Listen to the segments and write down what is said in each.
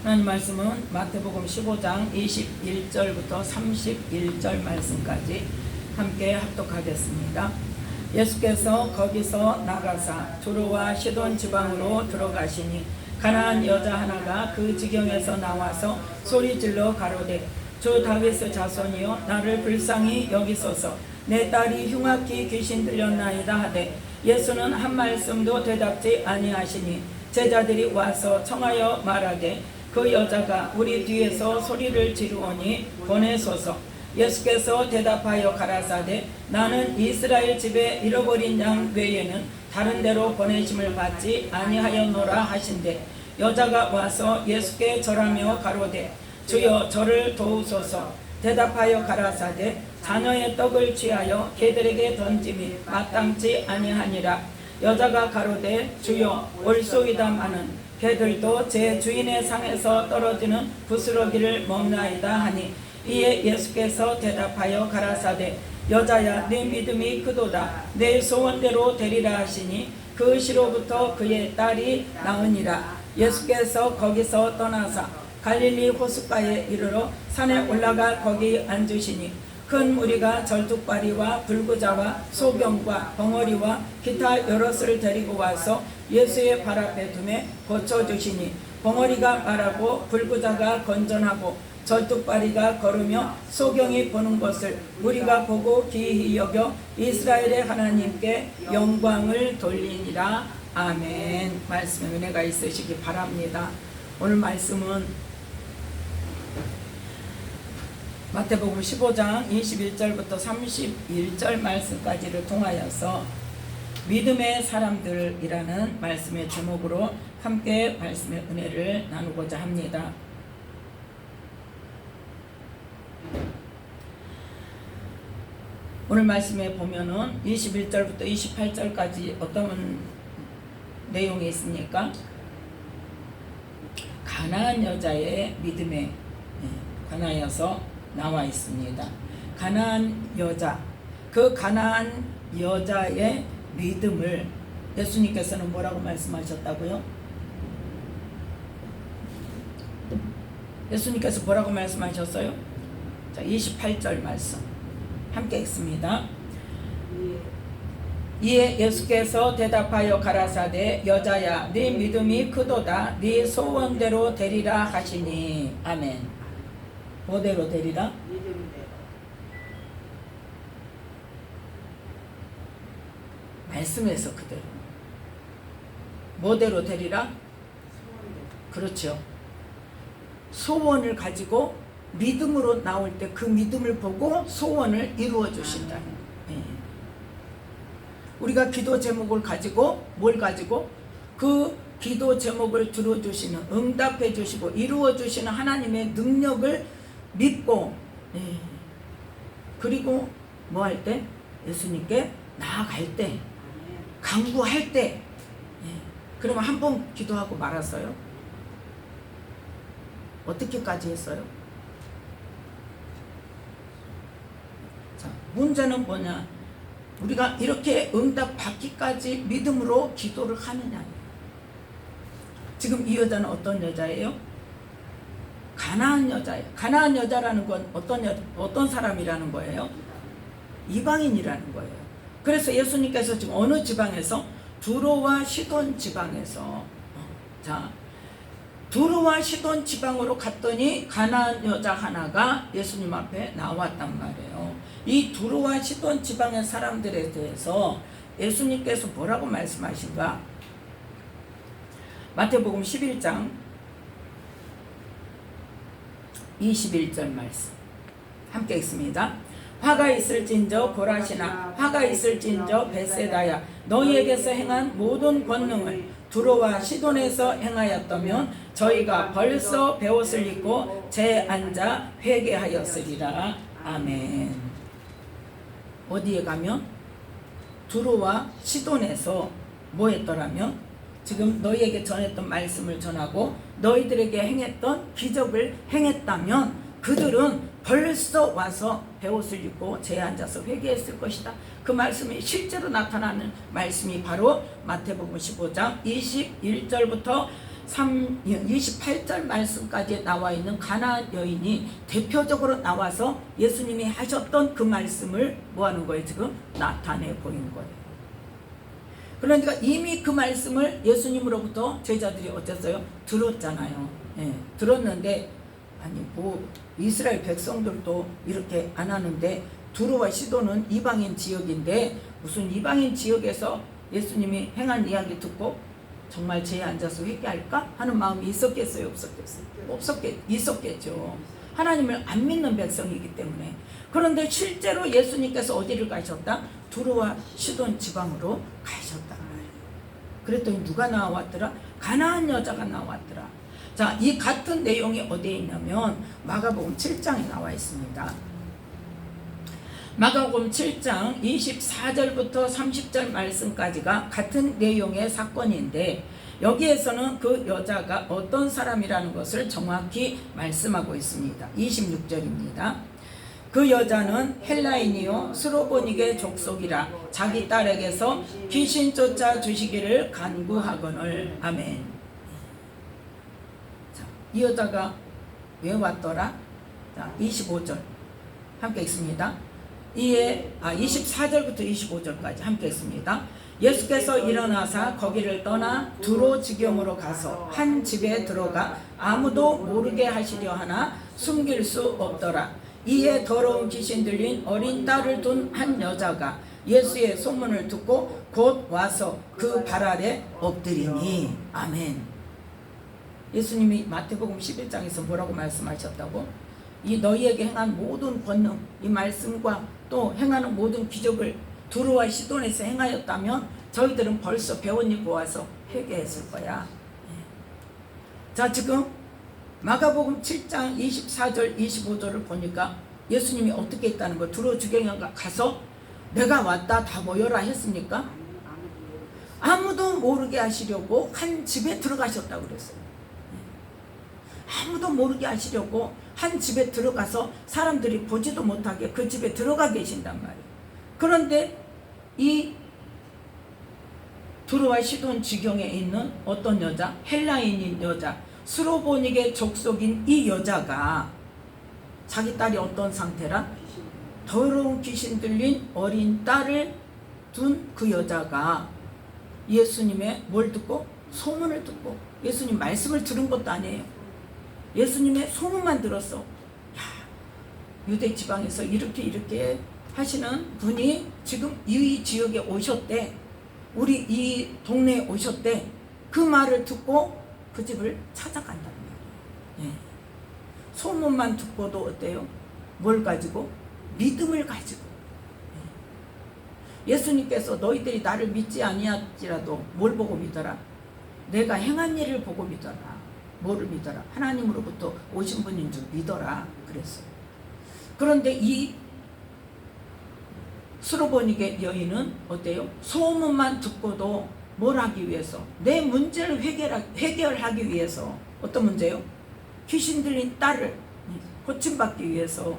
하나님 말씀은 마태복음 15장 21절부터 31절 말씀까지 함께 합독하겠습니다. 예수께서 거기서 나가사 두로와 시돈 지방으로 들어가시니 가나안 여자 하나가 그 지경에서 나와서 소리질러 가로되 주 다윗의 자손이여 나를 불쌍히 여기소서 내 딸이 흉악히 귀신 들렸나이다 하되 예수는 한 말씀도 대답지 아니하시니 제자들이 와서 청하여 말하되 그 여자가 우리 뒤에서 소리를 지르오니 보내소서. 예수께서 대답하여 가라사대 나는 이스라엘 집에 잃어버린 양 외에는 다른 데로 보내심을 받지 아니하였노라 하신대 여자가 와서 예수께 절하며 가로되 주여 저를 도우소서. 대답하여 가라사대 자녀의 떡을 취하여 개들에게 던짐이 마땅치 아니하니라. 여자가 가로되 주여 올소이다마는 개들도 제 주인의 상에서 떨어지는 부스러기를 먹나이다 하니 이에 예수께서 대답하여 가라사대 여자야 네 믿음이 크도다 내 소원대로 되리라 하시니 그 시로부터 그의 딸이 나으니라. 예수께서 거기서 떠나사 갈릴리 호숫가에 이르러 산에 올라가 거기 앉으시니 큰 무리가 절뚝발이와 불구자와 소경과 벙어리와 기타 여럿을 데리고 와서 예수의 발 앞에 두매 고쳐주시니 벙어리가 말하고 불구자가 건전하고 절뚝발이가 걸으며 소경이 보는 것을 우리가 보고 기이히 여겨 이스라엘의 하나님께 영광을 돌리니라. 아멘. 말씀에 은혜가 있으시기 바랍니다. 오늘 말씀은 마태복음 15장 21절부터 31절 말씀까지를 통하여서 믿음의 사람들이라는 말씀의 제목으로 함께 말씀의 은혜를 나누고자 합니다. 오늘 말씀에 보면은 21절부터 28절까지 어떤 내용이 있습니까? 가나안 여자의 믿음에 관하여서 나와 있습니다. 가나안 여자, 그 가나안 여자의 믿음을 예수님께서는 뭐라고 말씀하셨다고요? 예수님께서 뭐라고 말씀하셨어요? 자, 28절 말씀 함께 읽습니다. 이에 예수께서 대답하여 가라사대 여자야 네 믿음이 크도다 네 소원대로 되리라 하시니. 아멘. 뭐대로 되리라? 말씀에서 그대로. 뭐대로 되리라? 그렇죠. 소원을 가지고 믿음으로 나올 때 그 믿음을 보고 소원을 이루어 주신다는. 우리가 기도 제목을 가지고 뭘 가지고 그 기도 제목을 들어주시는 응답해 주시고 이루어 주시는 하나님의 능력을 믿고 그리고 뭐 할 때? 예수님께 나아갈 때 간구할 때 그러면 한 번 기도하고 말았어요? 어떻게까지 했어요? 자, 문제는 뭐냐? 우리가 이렇게 응답 받기까지 믿음으로 기도를 하느냐. 지금 이 여자는 어떤 여자예요? 가나안 여자예요. 가나안 여자라는 건 어떤 사람이라는 거예요? 이방인이라는 거예요. 그래서 예수님께서 지금 어느 지방에서? 두로와 시돈 지방에서 자 두로와 시돈 지방으로 갔더니 가나안 여자 하나가 예수님 앞에 나왔단 말이에요. 이 두로와 시돈 지방의 사람들에 대해서 예수님께서 뭐라고 말씀하신가? 마태복음 11장 21절 말씀 함께 읽습니다. 화가 있을진저 고라시나 화가 있을진저 벳세다야 너희에게서 행한 모든 권능을 두로와 시돈에서 행하였다면 저희가 벌써 베옷을 입고 재앉아 회개하였으리라. 아멘. 어디에 가면? 두로와 시돈에서 뭐 했더라면? 지금 너희에게 전했던 말씀을 전하고 너희들에게 행했던 기적을 행했다면 그들은 벌써 와서 베옷을 입고 재앉아서 회개했을 것이다. 그 말씀이 실제로 나타나는 말씀이 바로 마태복음 15장 21절부터 28절 말씀까지 나와 있는 가나안 여인이 대표적으로 나와서 예수님이 하셨던 그 말씀을 뭐 하는 거예요? 지금 나타내 보이는 거예요. 그러니까 이미 그 말씀을 예수님으로부터 제자들이 어땠어요? 들었잖아요. 예, 들었는데 아니 뭐 이스라엘 백성들도 이렇게 안 하는데 두로와 시도는 이방인 지역인데 무슨 이방인 지역에서 예수님이 행한 이야기 듣고 정말 제에 앉아서 회개할까 하는 마음이 있었겠어요? 없었겠어요? 있었겠죠. 하나님을 안 믿는 백성이기 때문에. 그런데 실제로 예수님께서 어디를 가셨다? 두로와 시돈 지방으로 가셨다. 그랬더니 누가 나왔더라? 가나안 여자가 나왔더라. 자, 이 같은 내용이 어디에 있냐면 마가복음 7장에 나와 있습니다. 마가복음 7장 24절부터 30절 말씀까지가 같은 내용의 사건인데 여기에서는 그 여자가 어떤 사람이라는 것을 정확히 말씀하고 있습니다. 26절입니다. 그 여자는 헬라인이요 스로보닉의 족속이라 자기 딸에게서 귀신 쫓아 주시기를 간구하거늘. 아멘. 자, 이 여자가 왜 왔더라? 자, 25절 함께 읽습니다. 이에 24절부터 25절까지 함께 했습니다. 예수께서 일어나사 거기를 떠나 두로 지경으로 가서 한 집에 들어가 아무도 모르게 하시려 하나 숨길 수 없더라. 이에 더러운 귀신 들린 어린 딸을 둔 한 여자가 예수의 소문을 듣고 곧 와서 그 발 아래 엎드리니. 아멘. 예수님이 마태복음 11장에서 뭐라고 말씀하셨다고? 이 너희에게 행한 모든 권능, 이 말씀과 또 행하는 모든 기적을 두로와 시돈에서 행하였다면 저희들은 벌써 배옷 입고 와서 회개했을 거야. 자, 지금 마가복음 7장 24절 25절을 보니까 예수님이 어떻게 했다는 거? 두로 지경에 가서 내가 왔다 다 모여라 했습니까? 아무도 모르게 하시려고 한 집에 들어가셨다고 그랬어요. 아무도 모르게 하시려고 한 집에 들어가서 사람들이 보지도 못하게 그 집에 들어가 계신단 말이에요. 그런데 이 두로와 시돈 지경에 있는 어떤 여자, 헬라인인 여자, 스로보닉의 족속인 이 여자가 자기 딸이 어떤 상태라? 더러운 귀신 들린 어린 딸을 둔 그 여자가 예수님의 뭘 듣고? 소문을 듣고 예수님 말씀을 들은 것도 아니에요. 예수님의 소문만 들었어. 야, 유대 지방에서 이렇게 하시는 분이 지금 이 지역에 오셨대. 우리 이 동네에 오셨대. 그 말을 듣고 그 집을 찾아간다는 거예요. 예. 소문만 듣고도 어때요? 뭘 가지고? 믿음을 가지고. 예. 예수님께서 너희들이 나를 믿지 아니할지라도 뭘 보고 믿어라? 내가 행한 일을 보고 믿어라. 뭐를 믿어라? 하나님으로부터 오신 분인 줄 믿어라. 그랬어요. 그런데 이 스로보닉의 여인은 어때요? 소문만 듣고도 뭘 하기 위해서? 내 문제를 해결하기 위해서. 어떤 문제요? 귀신 들린 딸을 고침받기 위해서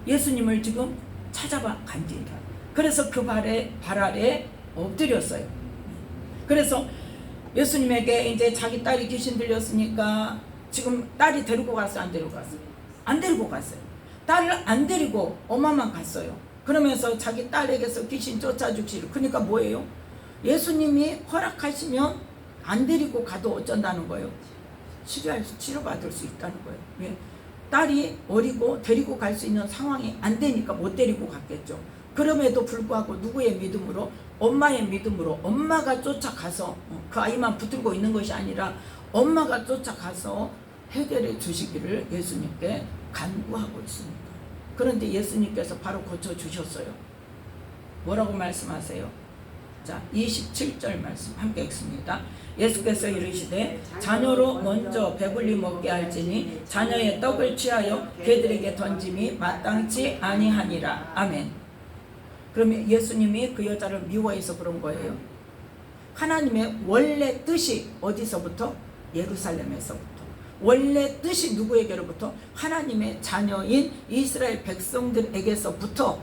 예수님을 지금 찾아봐 간지다. 그래서 그 발 아래 엎드렸어요. 그래서 예수님에게 이제 자기 딸이 귀신 들렸으니까 지금 딸이 데리고 갔어요? 안 데리고 갔어요? 안 데리고 갔어요. 딸을 안 데리고 엄마만 갔어요. 그러면서 자기 딸에게서 귀신 쫓아주시를. 그러니까 뭐예요? 예수님이 허락하시면 안 데리고 가도 어쩐다는 거예요? 치료받을 수 있다는 거예요. 왜? 딸이 어리고 데리고 갈 수 있는 상황이 안 되니까 못 데리고 갔겠죠. 그럼에도 불구하고 누구의 믿음으로? 엄마의 믿음으로. 엄마가 쫓아가서 그 아이만 붙들고 있는 것이 아니라 엄마가 쫓아가서 해결해 주시기를 예수님께 간구하고 있습니다. 그런데 예수님께서 바로 고쳐주셨어요. 뭐라고 말씀하세요? 자, 27절 말씀 함께 읽습니다. 예수께서 이르시되 자녀로 먼저 배불리 먹게 할지니 자녀의 떡을 취하여 개들에게 던짐이 마땅치 아니하니라. 아멘. 그러면 예수님이 그 여자를 미워해서 그런 거예요? 하나님의 원래 뜻이 어디서부터? 예루살렘에서부터. 원래 뜻이 누구에게로부터? 하나님의 자녀인 이스라엘 백성들에게서부터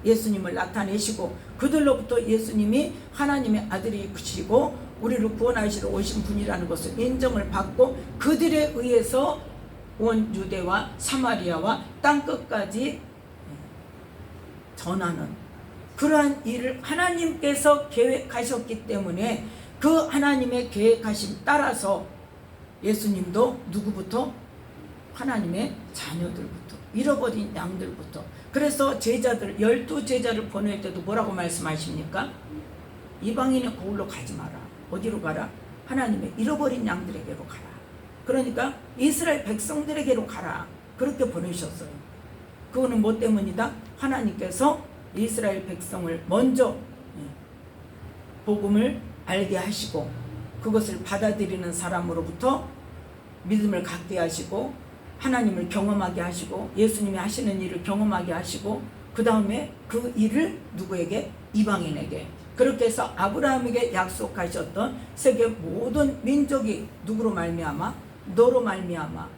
예수님을 나타내시고 그들로부터 예수님이 하나님의 아들이시고 우리를 구원하시러 오신 분이라는 것을 인정을 받고 그들에 의해서 온 유대와 사마리아와 땅끝까지 전하는 그러한 일을 하나님께서 계획하셨기 때문에 그 하나님의 계획하심 따라서 예수님도 누구부터? 하나님의 자녀들부터, 잃어버린 양들부터. 그래서 제자들 12제자를 보낼 때도 뭐라고 말씀하십니까? 이방인의 고을로 가지 마라. 어디로 가라? 하나님의 잃어버린 양들에게로 가라. 그러니까 이스라엘 백성들에게로 가라. 그렇게 보내셨어요. 그거는 뭐 때문이다? 하나님께서 이스라엘 백성을 먼저 복음을 알게 하시고 그것을 받아들이는 사람으로부터 믿음을 갖게 하시고 하나님을 경험하게 하시고 예수님이 하시는 일을 경험하게 하시고 그 다음에 그 일을 누구에게? 이방인에게. 그렇게 해서 아브라함에게 약속하셨던 세계 모든 민족이 누구로 말미암아? 너로 말미암아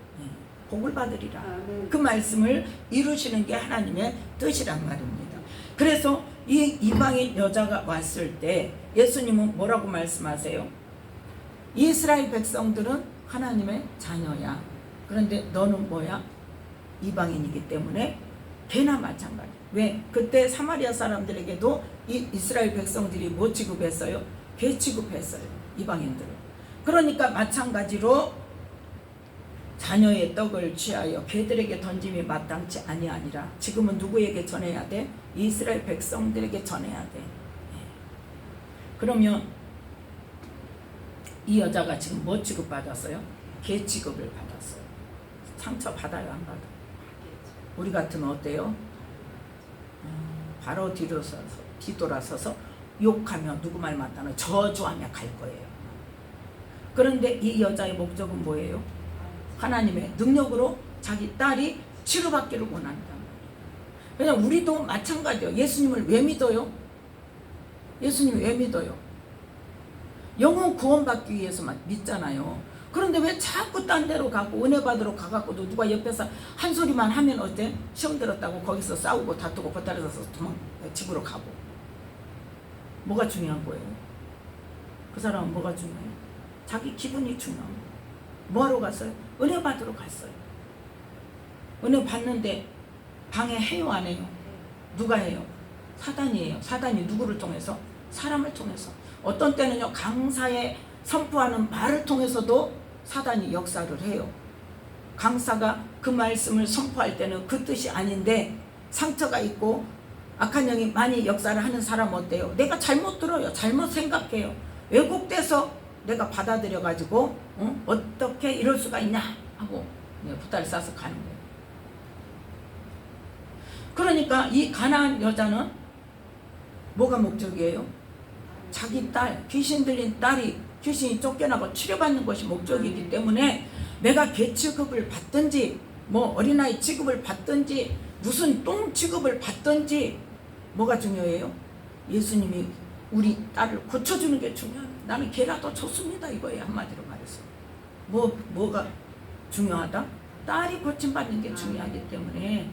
복을 받으리라. 그 말씀을 이루시는 게 하나님의 뜻이란 말입니다. 그래서 이 이방인 여자가 왔을 때 예수님은 뭐라고 말씀하세요? 이스라엘 백성들은 하나님의 자녀야. 그런데 너는 뭐야? 이방인이기 때문에 걔나 마찬가지. 왜? 그때 사마리아 사람들에게도 이 이스라엘 백성들이 뭐 취급했어요? 개 취급했어요. 이방인들을. 그러니까 마찬가지로 자녀의 떡을 취하여 개들에게 던짐이 마땅치 아니하니라. 지금은 누구에게 전해야 돼? 이스라엘 백성들에게 전해야 돼. 그러면 이 여자가 지금 뭐 취급받았어요? 개 취급을 받았어요. 상처 받아요, 안 받아요? 우리 같으면 어때요? 바로 뒤돌아서서 욕하며 누구 말 맞다면 저주하며 갈 거예요. 그런데 이 여자의 목적은 뭐예요? 하나님의 능력으로 자기 딸이 치료받기를 원한다. 그냥 우리도 마찬가지예요. 예수님을 왜 믿어요? 예수님을 왜 믿어요? 영혼 구원받기 위해서만 믿잖아요. 그런데 왜 자꾸 딴 데로 가고 은혜 받으러 가갖고도 누가 옆에서 한 소리만 하면 어때? 시험 들었다고 거기서 싸우고 다투고 버타려서 집으로 가고. 뭐가 중요한 거예요? 그 사람은 뭐가 중요해요? 자기 기분이 중요한 거예요. 뭐하러 갔어요? 은혜 받으러 갔어요. 은혜 받는데 방해해요, 안 해요? 누가 해요? 사단이에요. 사단이 누구를 통해서? 사람을 통해서. 어떤 때는요, 강사의 선포하는 말을 통해서도 사단이 역사를 해요. 강사가 그 말씀을 선포할 때는 그 뜻이 아닌데 상처가 있고 악한 영이 많이 역사를 하는 사람 어때요? 내가 잘못 들어요. 잘못 생각해요. 왜곡돼서 내가 받아들여가지고 어떻게 이럴 수가 있냐 하고 부다를 싸서 가는 거예요. 그러니까 이 가나안 여자는 뭐가 목적이에요? 자기 딸, 귀신 들린 딸이 귀신이 쫓겨나고 치료받는 것이 목적이기 때문에 내가 개 취급을 받든지 뭐 어린아이 취급을 받든지 무슨 똥 취급을 받든지 뭐가 중요해요? 예수님이 우리 딸을 고쳐주는 게 중요합니다. 나는 개라도 좋습니다. 이거예요. 한마디로 말해서. 뭐가 중요하다? 딸이 고침받는 게 중요하기 때문에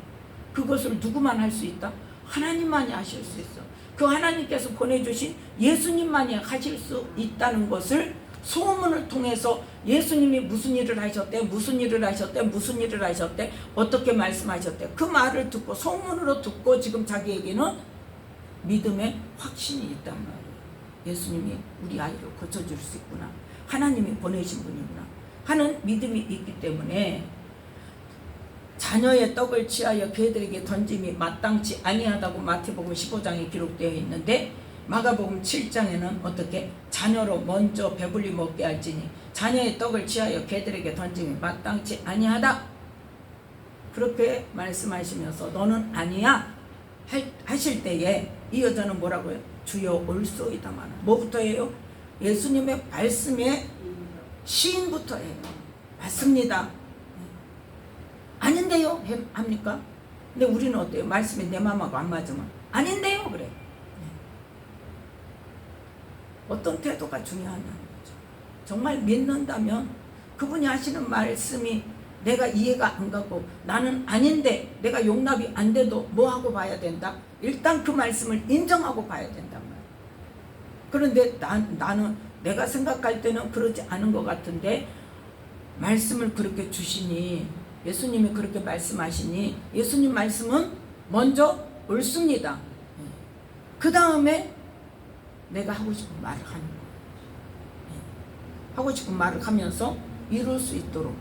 그것을 누구만 할 수 있다? 하나님만이 하실 수 있어. 그 하나님께서 보내주신 예수님만이 하실 수 있다는 것을 소문을 통해서 예수님이 무슨 일을 하셨대, 무슨 일을 하셨대, 무슨 일을 하셨대, 어떻게 말씀하셨대, 그 말을 듣고 소문으로 듣고 지금 자기에게는 믿음의 확신이 있단 말이에요. 예수님이 우리 아이를 고쳐줄 수 있구나, 하나님이 보내신 분이구나 하는 믿음이 있기 때문에 자녀의 떡을 취하여 개들에게 던짐이 마땅치 아니하다고 마태복음 15장에 기록되어 있는데 마가복음 7장에는 어떻게? 자녀로 먼저 배불리 먹게 할지니 자녀의 떡을 취하여 개들에게 던짐이 마땅치 아니하다. 그렇게 말씀하시면서 너는 아니야 하실 때에 이 여자는 뭐라고요? 주여 올소이다마는 뭐부터 해요? 예수님의 말씀에 시인부터 해요. 맞습니다. 아닌데요? 합니까? 근데 우리는 어때요? 말씀이 내 마음하고 안 맞으면 아닌데요? 그래. 어떤 태도가 중요하냐는 거죠. 정말 믿는다면 그분이 하시는 말씀이 내가 이해가 안 가고 나는 아닌데 내가 용납이 안 돼도 뭐 하고 봐야 된다? 일단 그 말씀을 인정하고 봐야 된단 말이에요. 그런데 나는 내가 생각할 때는 그러지 않은 것 같은데 말씀을 그렇게 주시니, 예수님이 그렇게 말씀하시니 예수님 말씀은 먼저 옳습니다. 그 다음에 내가 하고 싶은 말을 하는 거예요. 하고 싶은 말을 하면서 이룰 수 있도록,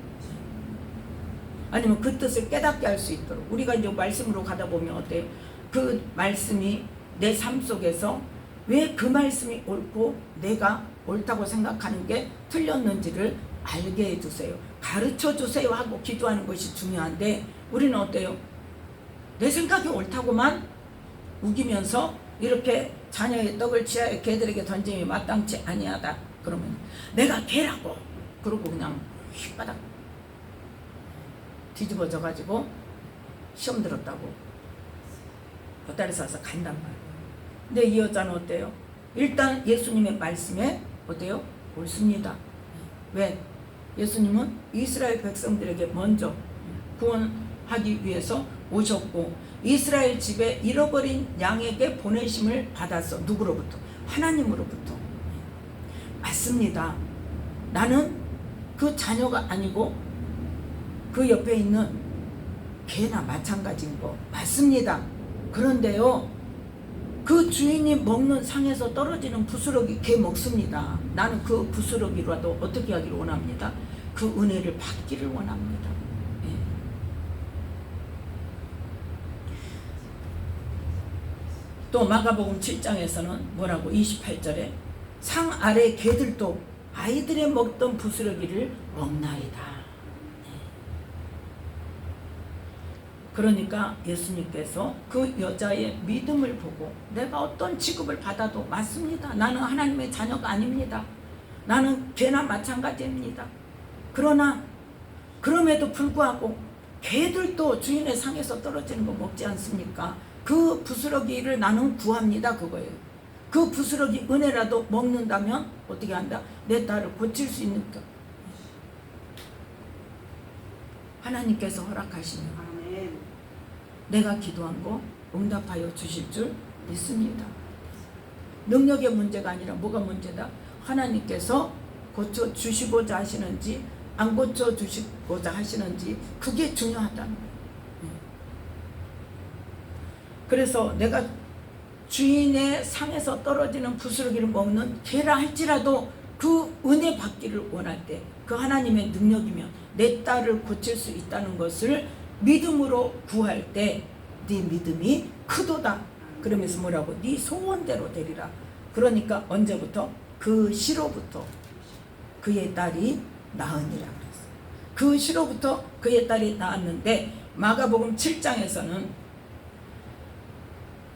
아니면 그 뜻을 깨닫게 할 수 있도록. 우리가 이제 말씀으로 가다 보면 어때요? 그 말씀이 내 삶 속에서 왜 그 말씀이 옳고 내가 옳다고 생각하는 게 틀렸는지를 알게 해주세요. 가르쳐 주세요 하고 기도하는 것이 중요한데, 우리는 어때요? 내 생각이 옳다고만 우기면서 이렇게 자녀의 떡을 지하에 개들에게 던짐이 마땅치 아니하다 그러면 내가 개라고 그러고 그냥 휘바닥 뒤집어져 가지고 시험 들었다고 보따리 싸서 간단 말이에요. 근데 이 여자는 어때요? 일단 예수님의 말씀에 어때요? 옳습니다. 왜? 예수님은 이스라엘 백성들에게 먼저 구원하기 위해서 오셨고, 이스라엘 집에 잃어버린 양에게 보내심을 받았어. 누구로부터? 하나님으로부터. 맞습니다. 나는 그 자녀가 아니고 그 옆에 있는 개나 마찬가지인 거 맞습니다. 그런데요, 그 주인이 먹는 상에서 떨어지는 부스러기 개 먹습니다. 나는 그 부스러기라도 어떻게 하기를 원합니다. 그 은혜를 받기를 원합니다. 예. 또 마가복음 7장에서는 뭐라고? 28절에 상 아래 개들도 아이들의 먹던 부스러기를 먹나이다. 그러니까 예수님께서 그 여자의 믿음을 보고, 내가 어떤 취급을 받아도 맞습니다. 나는 하나님의 자녀가 아닙니다. 나는 개나 마찬가지입니다. 그러나 그럼에도 불구하고 개들도 주인의 상에서 떨어지는 거 먹지 않습니까? 그 부스러기를 나는 구합니다. 그거예요. 그 부스러기 은혜라도 먹는다면 어떻게 한다? 내 딸을 고칠 수 있는가? 하나님께서 허락하시면 내가 기도한 거 응답하여 주실 줄 믿습니다. 능력의 문제가 아니라 뭐가 문제다? 하나님께서 고쳐 주시고자 하시는지 안 고쳐 주시고자 하시는지, 그게 중요하다는 거예요. 그래서 내가 주인의 상에서 떨어지는 부스러기를 먹는 개라 할지라도 그 은혜 받기를 원할 때, 그 하나님의 능력이면 내 딸을 고칠 수 있다는 것을 믿음으로 구할 때 네 믿음이 크도다. 그러면서 뭐라고? 네 소원대로 되리라. 그러니까 언제부터? 그 시로부터 그의 딸이 나으니라 그랬어요. 그 시로부터 그의 딸이 나았는데, 마가복음 7장에서는,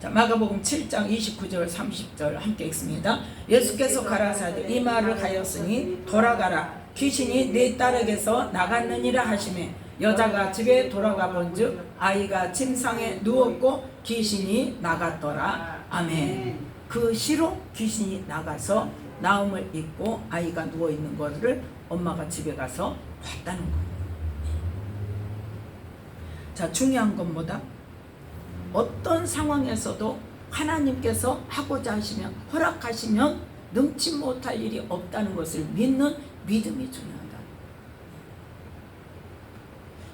자, 마가복음 7장 29절 30절 함께 읽습니다. 예수께서 가라사대 이 말을 하였으니 돌아가라, 귀신이 네 딸에게서 나갔느니라 하시매, 여자가 집에 돌아가 본즉 아이가 침상에 누웠고 귀신이 나갔더라. 아멘. 그 시로 귀신이 나가서 나음을 입고 아이가 누워있는 것을 엄마가 집에 가서 봤다는 거예요. 자, 중요한 건 뭐다? 어떤 상황에서도 하나님께서 하고자 하시면, 허락하시면 능치 못할 일이 없다는 것을 믿는 믿음이 중요하다.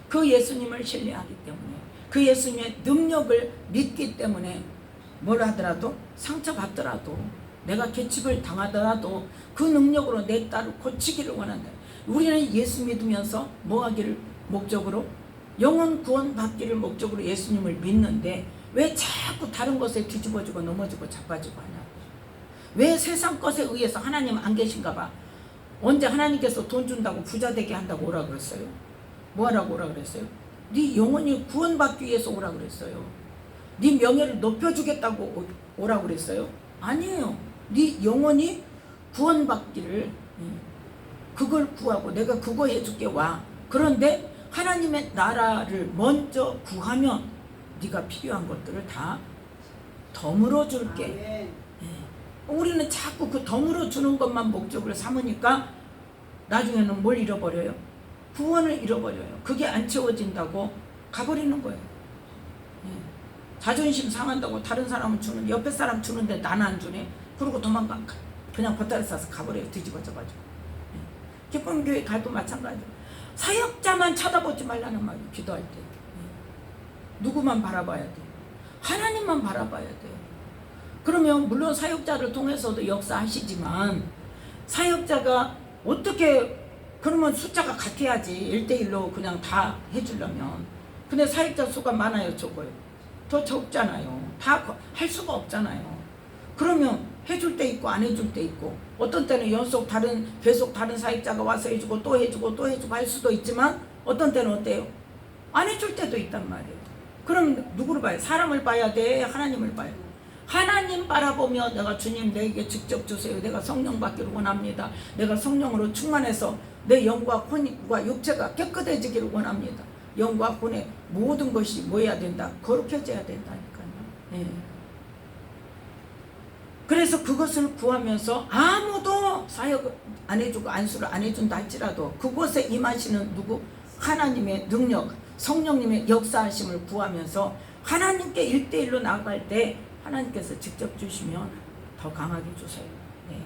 그 예수님을 신뢰하기 때문에, 그 예수님의 능력을 믿기 때문에 뭘 하더라도, 상처받더라도, 내가 개집을 당하더라도 그 능력으로 내 딸을 고치기를 원한다. 우리는 예수 믿으면서 뭐 하기를 목적으로? 영혼 구원 받기를 목적으로 예수님을 믿는데 왜 자꾸 다른 것에 뒤집어지고 넘어지고 자빠지고 하냐고. 왜 세상 것에 의해서 하나님 안 계신가 봐. 언제 하나님께서 돈 준다고 부자 되게 한다고 오라 그랬어요? 뭐 하라고 오라 그랬어요? 네 영혼이 구원받기 위해서 오라 그랬어요. 네 명예를 높여주겠다고 오라 그랬어요? 아니에요. 네 영혼이 구원받기를, 그걸 구하고 내가 그거 해줄게 와. 그런데 하나님의 나라를 먼저 구하면 네가 필요한 것들을 다 덤으로 줄게. 우리는 자꾸 그 덤으로 주는 것만 목적으로 삼으니까 나중에는 뭘 잃어버려요? 구원을 잃어버려요. 그게 안 채워진다고 가버리는 거예요. 자존심 상한다고 다른 사람은 주는데, 옆에 사람 주는데 나는 안 주네? 그러고 도망가. 그냥 보따리 싸서 가버려요. 뒤집어져가지고. 기쁨 교회 가도 마찬가지예요. 사역자만 쳐다보지 말라는 말이에요. 기도할 때. 누구만 바라봐야 돼요? 하나님만 바라봐야 돼요. 그러면 물론 사역자를 통해서도 역사하시지만 사역자가 어떻게 그러면 숫자가 같아야지 1대1로 그냥 다 해주려면. 근데 사역자 수가 많아요, 적어요? 더 적잖아요. 다 할 수가 없잖아요. 그러면 해줄 때 있고 안 해줄 때 있고, 어떤 때는 계속 다른 사역자가 와서 해주고 또 해주고 또 해주고 할 수도 있지만, 어떤 때는 어때요? 안 해줄 때도 있단 말이에요. 그럼 누구를 봐요? 사람을 봐야 돼? 하나님을 봐야 돼? 하나님 바라보며 내가 주님 내게 직접 주세요. 내가 성령 받기를 원합니다. 내가 성령으로 충만해서 내 영과 혼과 육체가 깨끗해지기를 원합니다. 영과 혼의 모든 것이 뭐 해야 된다? 거룩해져야 된다니까요. 네. 그래서 그것을 구하면서 아무도 사역 안 해주고 안수를 안 해준다 할지라도 그곳에 임하시는 누구? 하나님의 능력, 성령님의 역사하심을 구하면서 하나님께 1대1로 나아갈 때 하나님께서 직접 주시면 더 강하게 주세요. 네.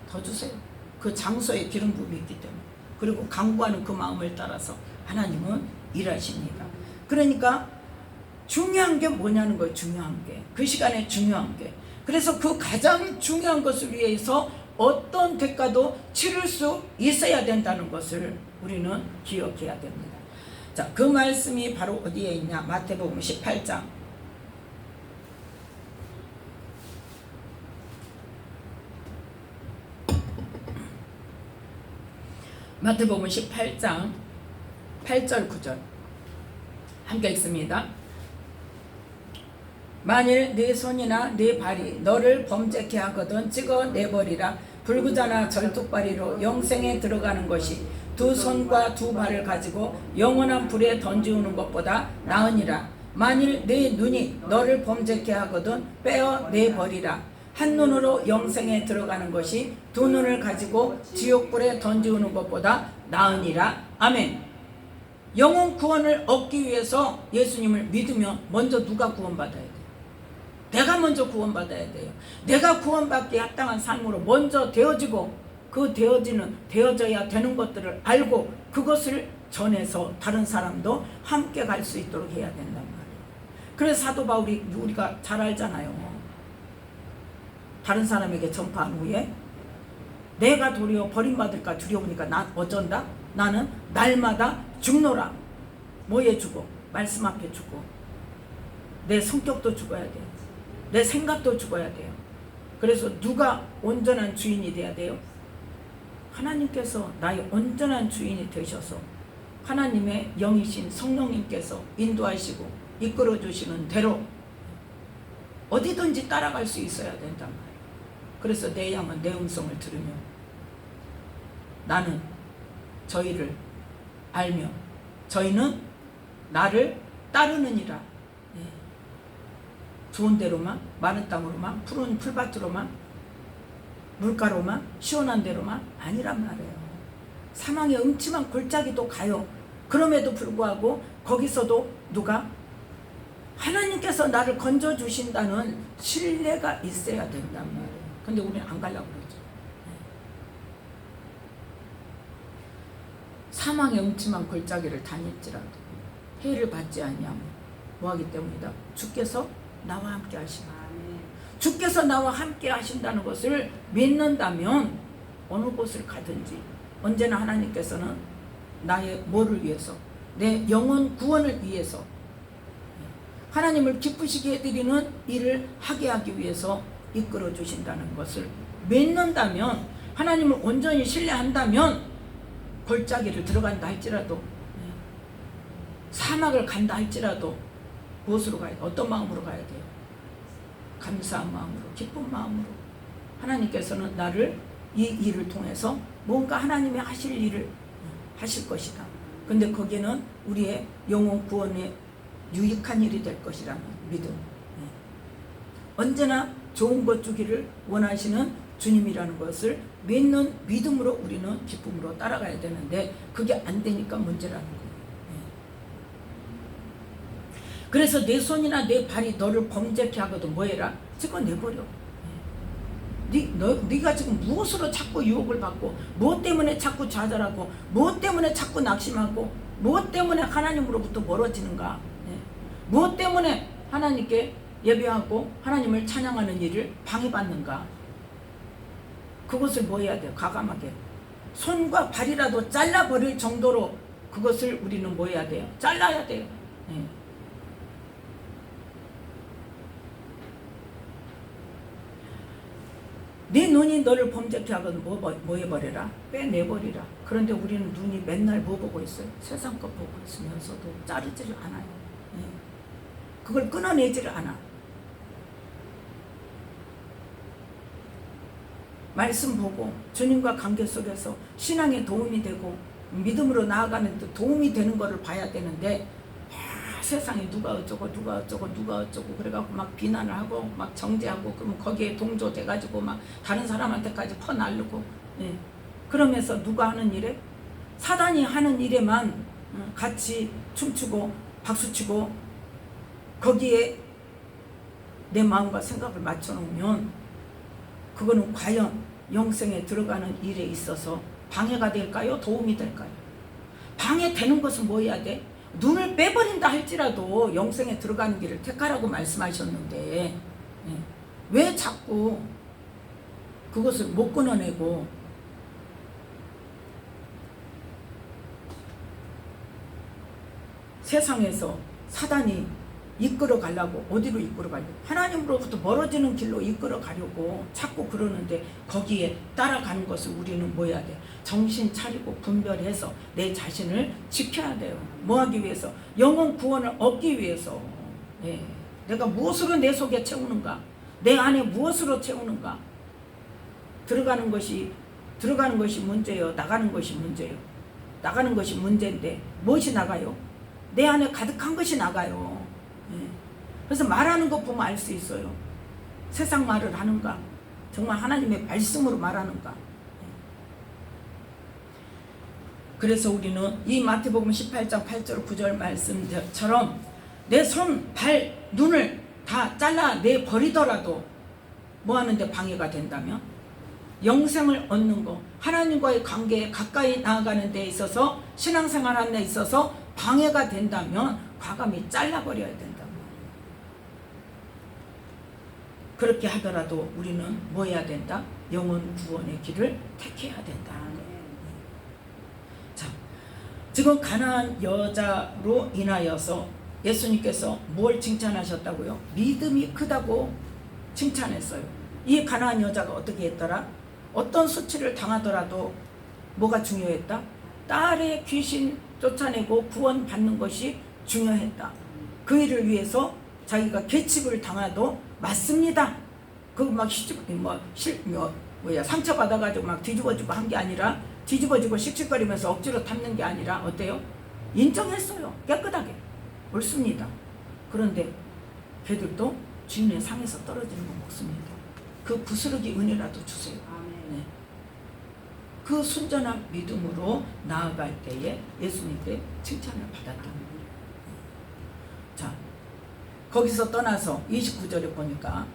더 주세요. 그 장소에 기름 부음이 있기 때문에. 그리고 강구하는 그 마음을 따라서 하나님은 일하십니다. 그러니까 중요한 게 뭐냐는 거예요. 중요한 게. 그 시간에 중요한 게. 그래서 그 가장 중요한 것을 위해서 어떤 대가도 치를 수 있어야 된다는 것을 우리는 기억해야 됩니다. 자, 그 말씀이 바로 어디에 있냐? 마태복음 18장. 마태복음 18장 8절 9절 함께 읽습니다. 만일 네 손이나 네 발이 너를 범죄케 하거든 찍어내버리라. 불구자나 절뚝발이로 영생에 들어가는 것이 두 손과 두 발을 가지고 영원한 불에 던지우는 것보다 나으니라. 만일 네 눈이 너를 범죄케 하거든 빼어내버리라. 한 눈으로 영생에 들어가는 것이 두 눈을 가지고 지옥불에 던지우는 것보다 나으니라. 아멘. 영혼 구원을 얻기 위해서 예수님을 믿으면 먼저 누가 구원받아야 돼요? 내가 먼저 구원받아야 돼요. 내가 구원받기에 합당한 삶으로 먼저 되어지고, 그 되어져야 되는 것들을 알고 그것을 전해서 다른 사람도 함께 갈 수 있도록 해야 된단 말이에요. 그래서 사도 바울이 우리가 잘 알잖아요. 다른 사람에게 전파한 후에 내가 도리어 버림받을까 두려우니까 어쩐다? 나는 날마다 죽노라. 뭐에 죽어? 말씀 앞에 죽어. 내 성격도 죽어야 돼요. 내 생각도 죽어야 돼요. 그래서 누가 온전한 주인이 돼야 돼요? 하나님께서 나의 온전한 주인이 되셔서 하나님의 영이신 성령님께서 인도하시고 이끌어 주시는 대로 어디든지 따라갈 수 있어야 된단 말이에요. 그래서 내 양은 내 음성을 들으며 나는 저희를 알며 저희는 나를 따르느니라. 네. 좋은 데로만, 마른 땅으로만, 푸른 풀밭으로만, 물가로만, 시원한 데로만 아니란 말이에요. 사망의 음침한 골짜기도 가요. 그럼에도 불구하고 거기서도 누가? 하나님께서 나를 건져주신다는 신뢰가 있어야 된단 말이에요. 근데 우리는 안 가려고 그러죠. 사망의 음침한 골짜기를 다닐지라도 해를 받지 않냐면 뭐하기 때문이다? 주께서 나와 함께 하신다. 주께서 나와 함께 하신다는 것을 믿는다면 어느 곳을 가든지 언제나 하나님께서는 나의 뭐를 위해서? 내 영혼 구원을 위해서, 하나님을 기쁘시게 해드리는 일을 하게 하기 위해서 이끌어 주신다는 것을 믿는다면, 하나님을 온전히 신뢰한다면 골짜기를 들어간다 할지라도, 사막을 간다 할지라도 무엇으로 가야 돼? 어떤 마음으로 가야 돼요? 감사한 마음으로, 기쁜 마음으로. 하나님께서는 나를 이 일을 통해서 뭔가 하나님이 하실 일을 하실 것이다. 근데 거기에는 우리의 영혼 구원에 유익한 일이 될 것이라는 믿음. 언제나 좋은 것 주기를 원하시는 주님이라는 것을 믿는 믿음으로 우리는 기쁨으로 따라가야 되는데 그게 안 되니까 문제라는 거예요. 그래서 내 손이나 내 발이 너를 범죄케 하거든 뭐해라? 찍어내버려. 네가 지금 무엇으로 자꾸 유혹을 받고, 무엇 때문에 자꾸 좌절하고, 무엇 때문에 자꾸 낙심하고, 무엇 때문에 하나님으로부터 멀어지는가? 무엇 때문에 하나님께 예배하고 하나님을 찬양하는 일을 방해받는가? 그것을 뭐 해야 돼요? 과감하게 손과 발이라도 잘라버릴 정도로 그것을 우리는 뭐 해야 돼요? 잘라야 돼요. 네 눈이 너를 범죄케 하거든 뭐 해버려라? 빼내버리라. 그런데 우리는 눈이 맨날 뭐 보고 있어요? 세상 것 보고 있으면서도 자르지를 않아요. 그걸 끊어내지를 않아. 말씀 보고 주님과 관계 속에서 신앙에 도움이 되고 믿음으로 나아가는 데 도움이 되는 것을 봐야 되는데, 세상에 누가 어쩌고 그래갖고 막 비난을 하고 막 정죄하고, 그러면 거기에 동조돼가지고 막 다른 사람한테까지 퍼날르고, 그러면서 누가 하는 일에? 사단이 하는 일에만 같이 춤추고 박수치고 거기에 내 마음과 생각을 맞춰놓으면 그거는 과연 영생에 들어가는 일에 있어서 방해가 될까요? 도움이 될까요? 방해되는 것은 뭐 해야 돼? 눈을 빼버린다 할지라도 영생에 들어가는 길을 택하라고 말씀하셨는데, 왜 자꾸 그것을 못 끊어내고 세상에서 사단이 이끌어 가려고, 어디로 이끌어 가려고? 하나님으로부터 멀어지는 길로 이끌어 가려고 자꾸 그러는데, 거기에 따라가는 것을 우리는 뭐 해야 돼? 정신 차리고 분별해서 내 자신을 지켜야 돼요. 뭐 하기 위해서? 영혼 구원을 얻기 위해서. 내가 무엇으로 내 속에 채우는가? 내 안에 무엇으로 채우는가? 들어가는 것이 문제예요? 나가는 것이 문제예요? 나가는 것이 문제인데 무엇이 나가요? 내 안에 가득한 것이 나가요. 그래서 말하는 것 보면 알 수 있어요. 세상 말을 하는가? 정말 하나님의 말씀으로 말하는가? 그래서 우리는 이 마태복음 18장 8절 9절 말씀처럼 내 손, 발, 눈을 다 잘라내 버리더라도 뭐 하는데 방해가 된다면? 영생을 얻는 거, 하나님과의 관계에 가까이 나아가는 데 있어서, 신앙생활하는 데 있어서 방해가 된다면 과감히 잘라버려야 된다. 그렇게 하더라도 우리는 뭐 해야 된다? 영혼 구원의 길을 택해야 된다. 자, 지금 가나안 여자로 인하여서 예수님께서 뭘 칭찬하셨다고요? 믿음이 크다고 칭찬했어요. 이 가나안 여자가 어떻게 했더라? 어떤 수치를 당하더라도 뭐가 중요했다? 딸의 귀신 쫓아내고 구원받는 것이 중요했다. 그 일을 위해서 자기가 계집을 당하도 맞습니다. 그거 막 상처 받아가지고 막 뒤집어지고 한 게 아니라, 뒤집어지고 씩씩거리면서 억지로 담는 게 아니라 어때요? 인정했어요. 깨끗하게. 옳습니다. 그런데 걔들도 주인의 상에서 떨어지는 거 먹습니다. 그 부스러기 은혜라도 주세요. 네. 그 순전한 믿음으로 나아갈 때에 예수님께 칭찬을 받았다는 거예요. 자, 거기서 떠나서 29절에 보니까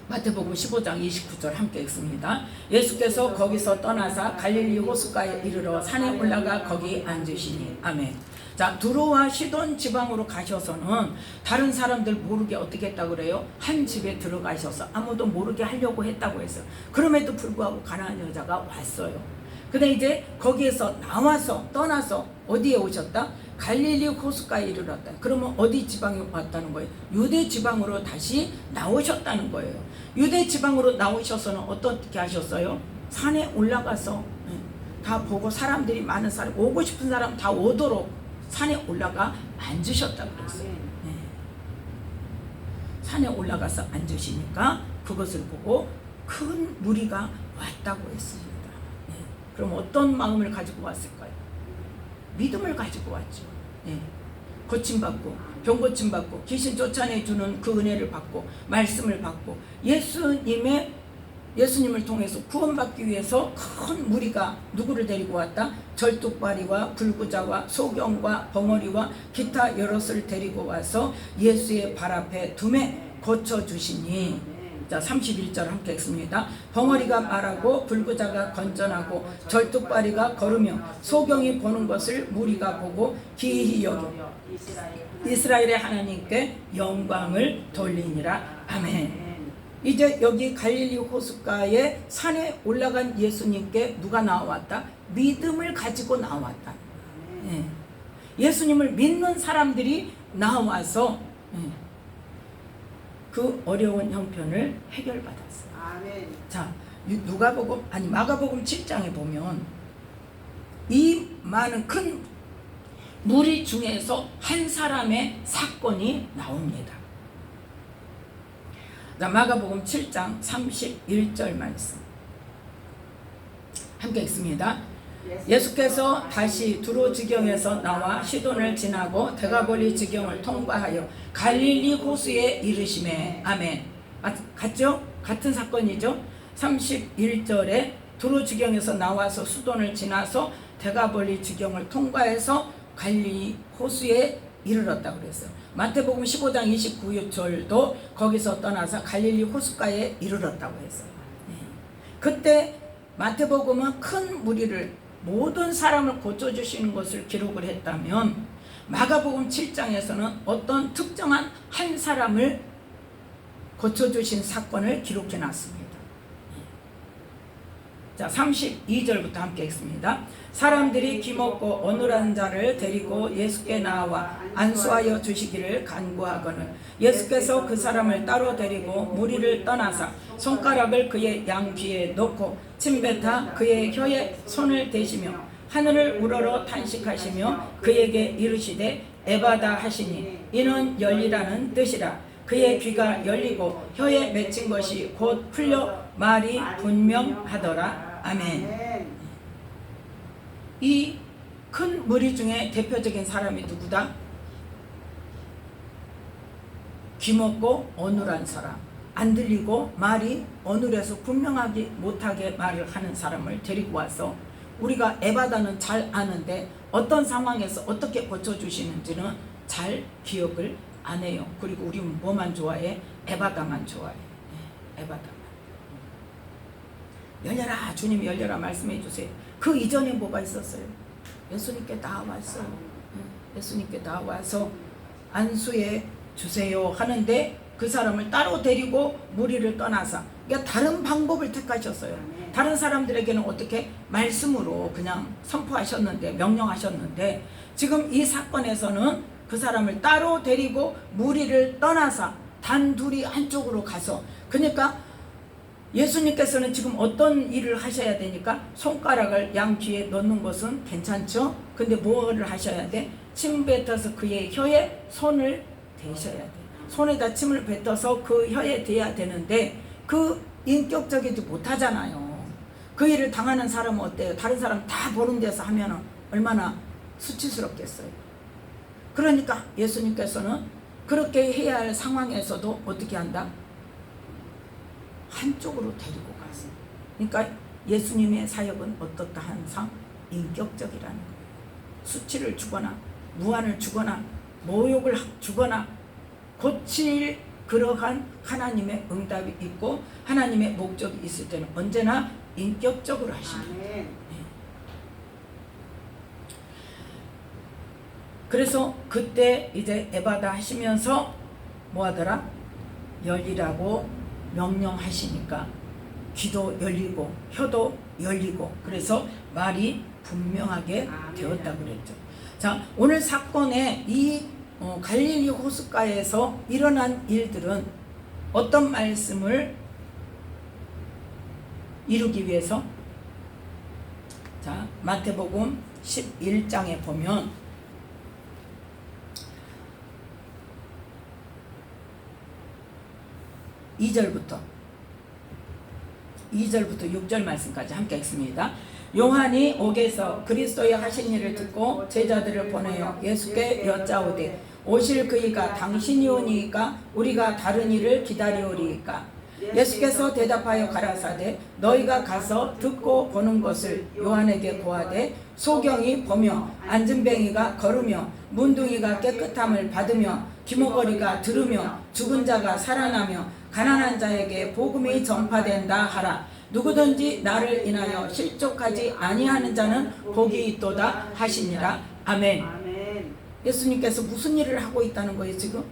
마태복음 15장 29절 함께 읽습니다. 예수께서 거기서 떠나사 갈릴리 호숫가에 이르러 산에 올라가 거기 앉으시니. 아멘. 자, 두로와 시돈 지방으로 가셔서는 다른 사람들 모르게 어떻게 했다고 그래요? 한 집에 들어가셔서 아무도 모르게 하려고 했다고 했어요. 그럼에도 불구하고 가나안 여자가 왔어요. 근데 이제 거기에서 나와서 떠나서 어디에 오셨다? 갈릴리 호숫가에 이르렀다. 그러면 어디 지방에 왔다는 거예요? 유대 지방으로 다시 나오셨다는 거예요. 유대 지방으로 나오셔서는 어떻게 하셨어요? 산에 올라가서 다 보고, 사람들이 많은 사람, 오고 싶은 사람 다 오도록 산에 올라가 앉으셨다고 그랬어요. 산에 올라가서 앉으시니까 그것을 보고 큰 무리가 왔다고 했습니다. 그럼 어떤 마음을 가지고 왔을까요? 믿음을 가지고 왔죠. 고침받고, 병 고침받고, 귀신 쫓아내주는 그 은혜를 받고, 말씀을 받고, 예수님을 통해서 구원받기 위해서 큰 무리가 누구를 데리고 왔다? 절뚝발이와 불구자와 소경과 벙어리와 기타 여럿을 데리고 와서 예수의 발 앞에 두매 고쳐주시니. 자, 31절 함께 읽습니다. 벙어리가 말하고 불구자가 건전하고 절뚝발이가 걸으며 소경이 보는 것을 무리가 보고 기이히 여겨 이스라엘의 하나님께 영광을 돌리니라. 아멘. 이제 여기 갈릴리 호숫가에 산에 올라간 예수님께 누가 나왔다? 믿음을 가지고 나왔다. 예수님을 믿는 사람들이 나와서 그 어려운 형편을 해결받았어요. 아멘. 자, 누가복음 아니 마가복음 7장에 보면 이 많은 큰 무리 중에서 한 사람의 사건이 나옵니다. 자, 마가복음 7장 31절 말씀 함께 읽습니다. 예수께서 다시 두로 지경에서 나와 시돈을 지나고 데가볼리 지경을 통과하여 갈릴리 호수에 이르시매. 아멘. 같죠? 같은 사건이죠. 31절에 두로 지경에서 나와서 수돈을 지나서 데가볼리 지경을 통과해서 갈릴리 호수에 이르렀다고 그랬어요. 마태복음 15장 29절도 거기서 떠나서 갈릴리 호숫가에 이르렀다고 했어요. 그때 마태복음은 큰 무리를 모든 사람을 고쳐주시는 것을 기록을 했다면 마가복음 7장에서는 어떤 특정한 한 사람을 고쳐주신 사건을 기록해 놨습니다. 자, 32절부터 함께 읽습니다. 사람들이 기먹고 어눌한 자를 데리고 예수께 나와 안수하여 주시기를 간구하거늘 예수께서 그 사람을 따로 데리고 무리를 떠나사 손가락을 그의 양귀에 놓고 침뱉어 그의 혀에 손을 대시며 하늘을 우러러 탄식하시며 그에게 이르시되 에바다 하시니 이는 열리라는 뜻이라. 그의 귀가 열리고 혀에 맺힌 것이 곧 풀려 말이 분명하더라. 아멘. 이 큰 무리 중에 대표적인 사람이 누구다? 귀먹고 어눌한 사람, 안 들리고 말이 어눌해서 분명하게 못하게 말을 하는 사람을 데리고 와서 우리가 에바다는 잘 아는데 어떤 상황에서 어떻게 고쳐주시는지는 잘 기억을 안 해요. 그리고 우리는 뭐만 좋아해? 에바다만 좋아해. 에바다만. 열려라, 주님이 열려라 말씀해 주세요. 그 이전에 뭐가 있었어요? 예수님께 나와서 예수님께 나와서 안수해 주세요 하는데 그 사람을 따로 데리고 무리를 떠나서 그러니까 다른 방법을 택하셨어요. 다른 사람들에게는 어떻게 말씀으로 그냥 선포하셨는데 명령하셨는데 지금 이 사건에서는 그 사람을 따로 데리고 무리를 떠나서 단둘이 한쪽으로 가서 그러니까 예수님께서는 지금 어떤 일을 하셔야 되니까 손가락을 양 귀에 넣는 것은 괜찮죠? 근데 뭐를 하셔야 돼? 침 뱉어서 그의 혀에 손을 대셔야 돼. 손에다 침을 뱉어서 그 혀에 대야 되는데 그 인격적이지 못하잖아요. 그 일을 당하는 사람은 어때요? 다른 사람 다 보는 데서 하면 얼마나 수치스럽겠어요. 그러니까 예수님께서는 그렇게 해야 할 상황에서도 어떻게 한다? 한쪽으로 데리고 가서. 그러니까 예수님의 사역은 어떻다? 항상 인격적이라는 거예요. 수치를 주거나 무한을 주거나 모욕을 주거나 고칠 그러한 하나님의 응답이 있고 하나님의 목적이 있을 때는 언제나 인격적으로 하십니다. 그래서 그때 이제 에바다 하시면서 뭐 하더라? 열리라고 명령하시니까 귀도 열리고 혀도 열리고 그래서 말이 분명하게 되었다고 그랬죠. 자, 오늘 사건의 이 갈릴리 호숫가에서 일어난 일들은 어떤 말씀을 이루기 위해서? 자, 마태복음 11장에 보면 (2절부터 6절) 말씀까지 함께 읽습니다. 요한이 옥에서 그리스도의 하신 일을 듣고 제자들을 보내어 예수께 여짜오되 오실 그이가 당신이 오니이까 우리가 다른 일을 기다리오리이까? 예수께서 대답하여 가라사대 너희가 가서 듣고 보는 것을 요한에게 고하되 소경이 보며 안진뱅이가 걸으며 문둥이가 깨끗함을 받으며 기모거리가 들으며 죽은 자가 살아나며 가난한 자에게 복음이 전파된다 하라. 누구든지 나를 인하여 실족하지 아니하는 자는 복이 있도다 하시니라. 아멘. 아멘. 예수님께서 무슨 일을 하고 있다는 거예요 지금?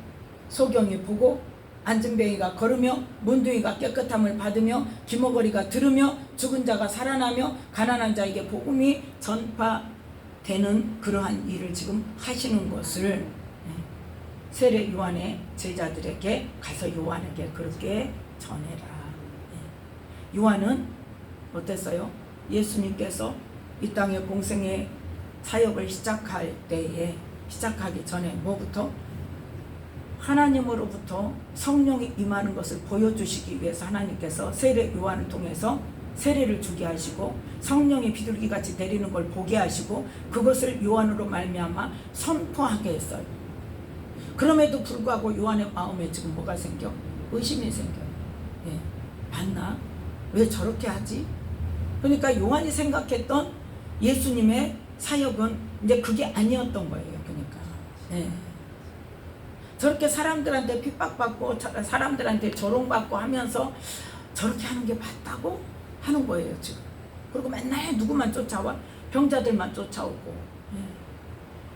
소경이 보고 앉은 병이가 걸으며 문둥이가 깨끗함을 받으며 기머거리가 들으며 죽은 자가 살아나며 가난한 자에게 복음이 전파되는 그러한 일을 지금 하시는 것을 세례 요한의 제자들에게 가서 요한에게 그렇게 전해라. 요한은 어땠어요? 예수님께서 이 땅의 공생의 사역을 시작하기 전에 뭐부터? 하나님으로부터 성령이 임하는 것을 보여주시기 위해서 하나님께서 세례 요한을 통해서 세례를 주게 하시고 성령이 비둘기같이 내리는 걸 보게 하시고 그것을 요한으로 말미암아 선포하게 했어요. 그럼에도 불구하고 요한의 마음에 지금 뭐가 생겨? 의심이 생겨요. 맞나? 왜 저렇게 하지? 그러니까 요한이 생각했던 예수님의 사역은 이제 그게 아니었던 거예요. 그러니까 저렇게 사람들한테 핍박받고 사람들한테 조롱받고 하면서 저렇게 하는 게 맞다고 하는 거예요 지금. 그리고 맨날 누구만 쫓아와? 병자들만 쫓아오고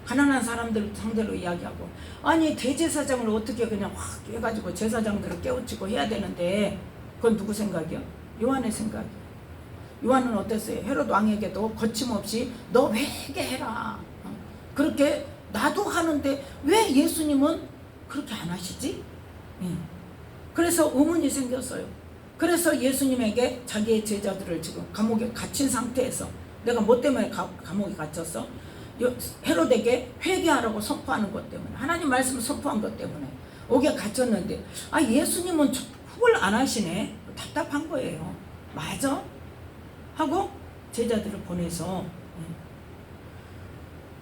가난한 사람들 상대로 이야기하고. 아니 대제사장을 어떻게 그냥 확 해가지고 제사장들을 깨우치고 해야 되는데 그건 누구 생각이야? 요한의 생각이야. 요한은 어땠어요? 헤롯 왕에게도 거침없이 너 회개해라 그렇게 나도 하는데 왜 예수님은 그렇게 안 하시지? 그래서 의문이 생겼어요. 그래서 예수님에게 자기의 제자들을 지금 감옥에 갇힌 상태에서 내가 뭐 때문에 감옥에 갇혔어? 헤롯에게 회개하라고 선포하는 것 때문에 하나님 말씀을 선포한 것 때문에 옥에 갇혔는데 예수님은 그걸 안 하시네. 답답한 거예요. 맞아? 하고 제자들을 보내서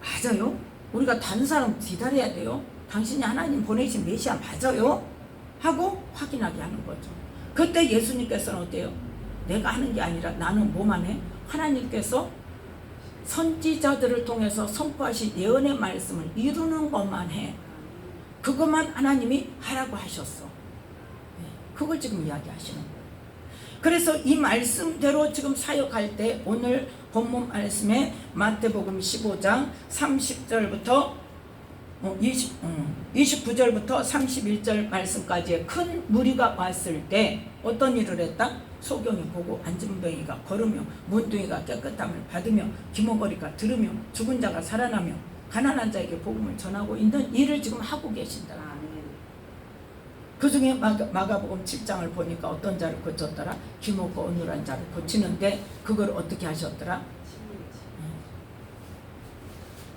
맞아요? 우리가 다른 사람 기다려야 돼요? 당신이 하나님 보내신 메시아 맞아요? 하고 확인하게 하는 거죠. 그때 예수님께서는 어때요? 내가 하는 게 아니라 나는 뭐만 해? 하나님께서 선지자들을 통해서 선포하신 예언의 말씀을 이루는 것만 해. 그것만 하나님이 하라고 하셨어. 그걸 지금 이야기하시는 거예요. 그래서 이 말씀대로 지금 사역할 때 오늘 본문 말씀에 마태복음 15장 30절부터 29절부터 31절 말씀까지의 큰 무리가 왔을 때 어떤 일을 했다? 소경이 보고 앉은 병이가 걸으며 문둥이가 깨끗함을 받으며 기머거리가 들으며 죽은 자가 살아나며 가난한 자에게 복음을 전하고 있는 일을 지금 하고 계신다. 그 중에 마가복음 7장을 보니까 어떤 자를 고쳤더라? 기먹고 어눌한 자를 고치는데 그걸 어떻게 하셨더라?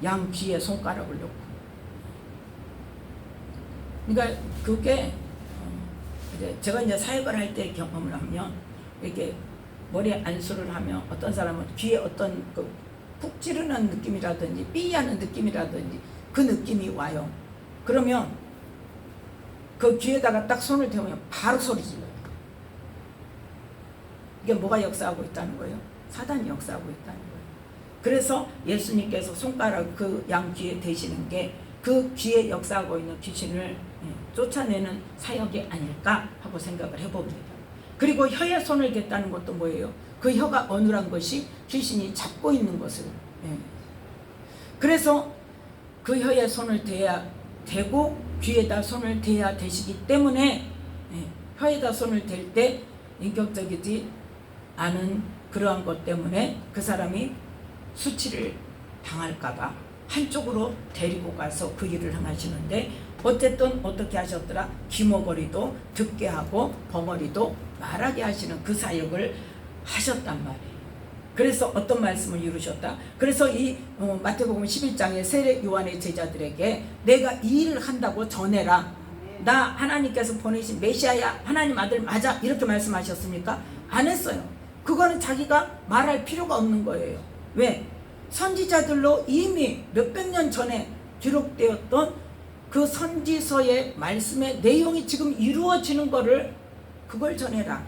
양 귀에 손가락을 넣고. 그러니까 그게 제가 이제 사역을 할 때 경험을 하면 이렇게 머리에 안수를 하면 어떤 사람은 귀에 어떤 푹 찌르는 느낌이라든지 삐하는 느낌이라든지 그 느낌이 와요. 그러면 그 귀에다가 딱 손을 대면 바로 소리 질러요. 이게 뭐가 역사하고 있다는 거예요? 사단이 역사하고 있다는 거예요. 그래서 예수님께서 손가락 그 양 귀에 대시는 게 그 귀에 역사하고 있는 귀신을 쫓아내는 사역이 아닐까 하고 생각을 해봅니다. 그리고 혀에 손을 댔다는 것도 뭐예요? 그 혀가 어눌한 것이 귀신이 잡고 있는 것을. 그래서 그 혀에 손을 대고 귀에다 손을 대야 되시기 때문에 혀에다 손을 댈 때 인격적이지 않은 그러한 것 때문에 그 사람이 수치를 당할까봐 한쪽으로 데리고 가서 그 일을 행하시는데 어쨌든 어떻게 하셨더라? 기머거리도 듣게 하고 벙어리도 말하게 하시는 그 사역을 하셨단 말이에요. 그래서 어떤 말씀을 이루셨다? 그래서 이 마태복음 11장의 세례 요한의 제자들에게 내가 이 일을 한다고 전해라. 나 하나님께서 보내신 메시아야, 하나님 아들 맞아, 이렇게 말씀하셨습니까? 안 했어요. 그거는 자기가 말할 필요가 없는 거예요. 왜? 선지자들로 이미 몇백 년 전에 기록되었던 그 선지서의 말씀의 내용이 지금 이루어지는 거를 그걸 전해라.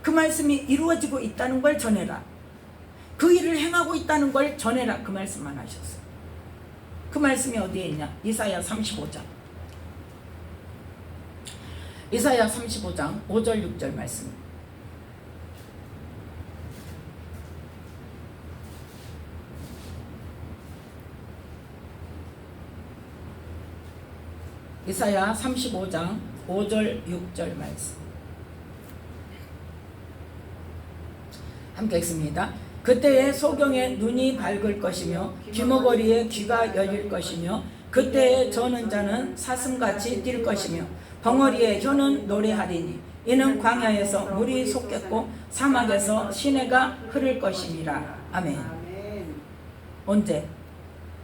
그 말씀이 이루어지고 있다는 걸 전해라. 그 일을 행하고 있다는 걸 전해라. 그 말씀만 하셨어요. 그 말씀이 어디에 있냐? 이사야 35장. 이사야 35장 5절 6절 말씀. 이사야 35장 5절 6절 말씀. 함께 읽습니다. 그때에 소경의 눈이 밝을 것이며 귀머거리에 귀가 열릴 것이며 그때에 저는 자는 사슴같이 뛸 것이며 벙어리에 혀는 노래하리니 이는 광야에서 물이 솟겠고 사막에서 시내가 흐를 것이니라. 아멘. 언제?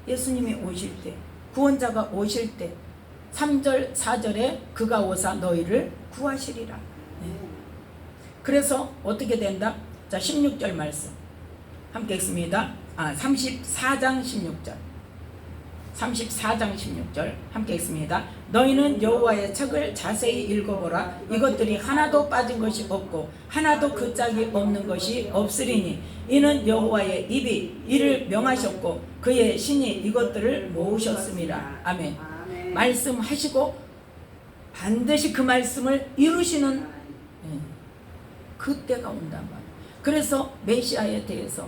예수님이 오실 때, 구원자가 오실 때 3절 4절에 그가 오사 너희를 구하시리라. 네. 그래서 어떻게 된다? 자, 16절 말씀 함께 읽습니다. 34장 16절 34장 16절 함께 읽습니다. 너희는 여호와의 책을 자세히 읽어보라. 이것들이 하나도 빠진 것이 없고 하나도 그 짝이 없는 것이 없으리니 이는 여호와의 입이 이를 명하셨고 그의 신이 이것들을 모으셨음이라. 아멘. 말씀하시고 반드시 그 말씀을 이루시는 그때가 온단 말이에요. 그래서 메시아에 대해서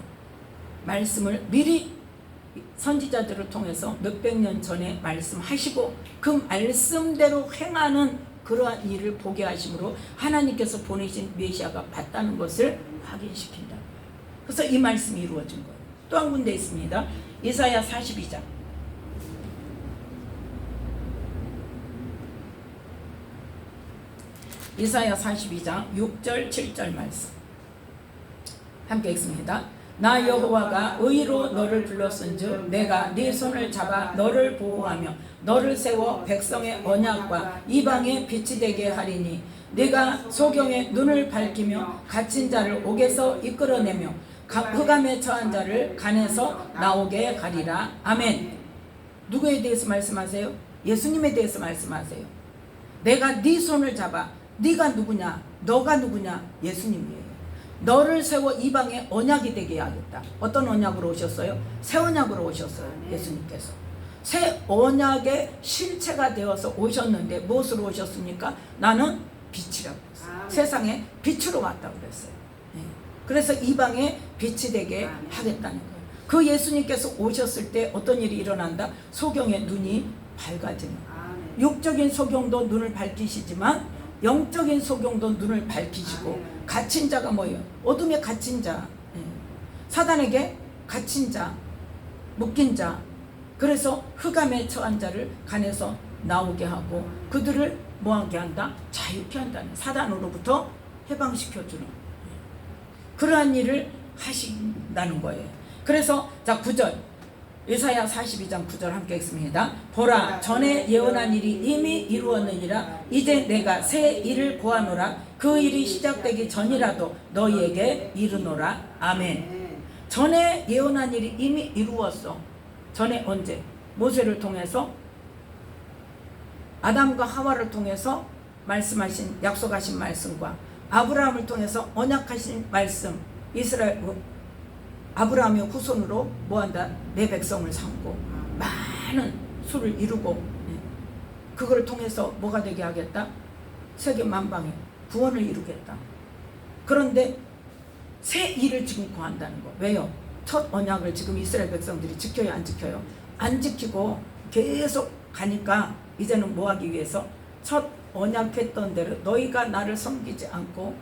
말씀을 미리 선지자들을 통해서 몇백 년 전에 말씀하시고 그 말씀대로 행하는 그러한 일을 보게 하심으로 하나님께서 보내신 메시아가 봤다는 것을 확인시킨다. 그래서 이 말씀이 이루어진 거예요. 또 한 군데 있습니다. 이사야 42장 이사야 42장 6절 7절 말씀 함께 읽습니다. 나 여호와가 의로 너를 불렀은즉 내가 네 손을 잡아 너를 보호하며 너를 세워 백성의 언약과 이방의 빛이 되게 하리니 네가 소경의 눈을 밝히며 갇힌 자를 옥에서 이끌어내며 흑암에 처한 자를 간에서 나오게 하리라. 아멘. 누구에 대해서 말씀하세요? 예수님에 대해서 말씀하세요. 내가 네 손을 잡아. 네가 누구냐? 너가 누구냐? 예수님이에요. 너를 세워 이방의 언약이 되게 하겠다. 어떤 언약으로 오셨어요? 새 언약으로 오셨어요. 예수님께서 새 언약의 실체가 되어서 오셨는데 무엇으로 오셨습니까? 나는 빛이라고 했어요. 세상에 빛으로 왔다고 그랬어요. 그래서 이방의 빛이 되게 하겠다는 거예요. 그 예수님께서 오셨을 때 어떤 일이 일어난다? 소경의 눈이 밝아지는 거예요. 육적인 소경도 눈을 밝히시지만 영적인 소경도 눈을 밝히시고 갇힌 자가 뭐예요? 어둠에 갇힌 자, 사단에게 갇힌 자, 묶인 자, 그래서 흑암에 처한 자를 간에서 나오게 하고 그들을 뭐하게 한다? 자유케 한다는, 사단으로부터 해방시켜주는 그러한 일을 하신다는 거예요. 그래서 자 9절 이사야 42장 9절 함께 읽습니다. 보라 전에 예언한 일이 이미 이루었느니라. 이제 내가 새 일을 구하노라. 그 일이 시작되기 전이라도 너희에게 이르노라. 아멘. 전에 예언한 일이 이미 이루었어. 전에 언제? 모세를 통해서 아담과 하와를 통해서 말씀하신 약속하신 말씀과 아브라함을 통해서 언약하신 말씀, 이스라엘 아브라함의 후손으로 뭐한다? 내 백성을 삼고 많은 수를 이루고 그걸 통해서 뭐가 되게 하겠다? 세계 만방에 구원을 이루겠다. 그런데 새 일을 지금 구한다는 거. 왜요? 첫 언약을 지금 이스라엘 백성들이 지켜요, 안 지켜요? 안 지키고 계속 가니까 이제는 뭐 하기 위해서 첫 언약했던 대로 너희가 나를 섬기지 않고